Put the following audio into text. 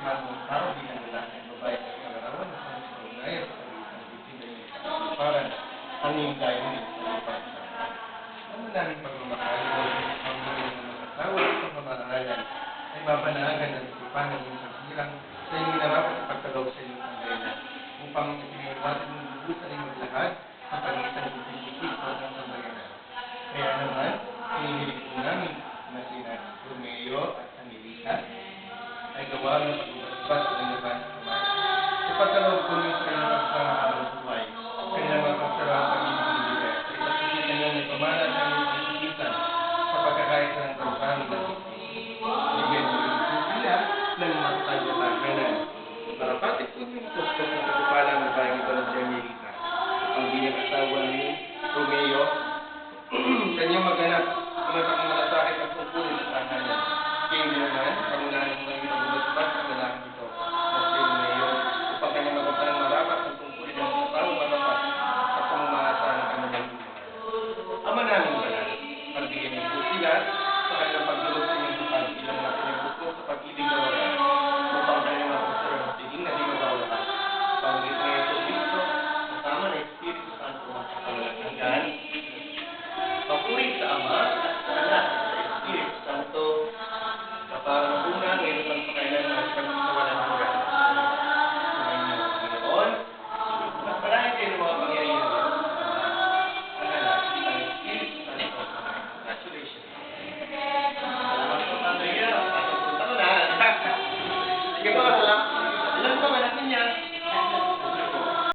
hamon para bilang lalaki at babae sa pag-arawan ng panginoon sa pagitan ng bibigay ng kapaliparan ang hingay ng isang pagkakasama. Ang manaming pagmamahal o ang mga mag-asawa at pagmamahalan ay babanagan at isipan ng iyong pagsilang sa iyong minarapat at pagkaloob sa iyong panggayanan upang ipinagwatin ng lubusan ay maglahad sa pagitan ng bibigay at ang panggayanan. Kaya naman, hinihiling po namin na sina Romeo at Angelita ay gawa ng pag-ubasbas ng laban sa kamay. Sa pagkaloob po niyo sa inyong pagsama ng buhay, kanilang mapagsarang pag-ibig ng Diyos, ay pagkakita niyo may pamana sa inyong pagkakitan sa pagkakaisa ng karusahan ng pagkikita. Bigyan niyo rin po sila ng matag na tahanan. Parapatik po niyo ito sa katupalan ng bayang ito ng si Angelita, ang bilang asawa ni Romeo, kanyang maganap, malasakit at tungkulin sa tahanan. Kaya naman, pangunahan mo ng pag-ubasbas ang lalaki ito, na si Romeo, upang kanyang magatang marapat ang tungkulin ng katawang marapat at pamamahasa ng kanilang buhay. Ama namin banal, pagbigyan niyo po sila sa kanilang pagdulog sa inyong kapal bilang mga pinagbuklod sa pag-ibig na waran, upang kanilang mapasarang at tiging na di mabawakan. Panggitan ng Yesu Cristo, kasama ng Espiritu Santo at sa pangalagaan. Papuri sa Ama,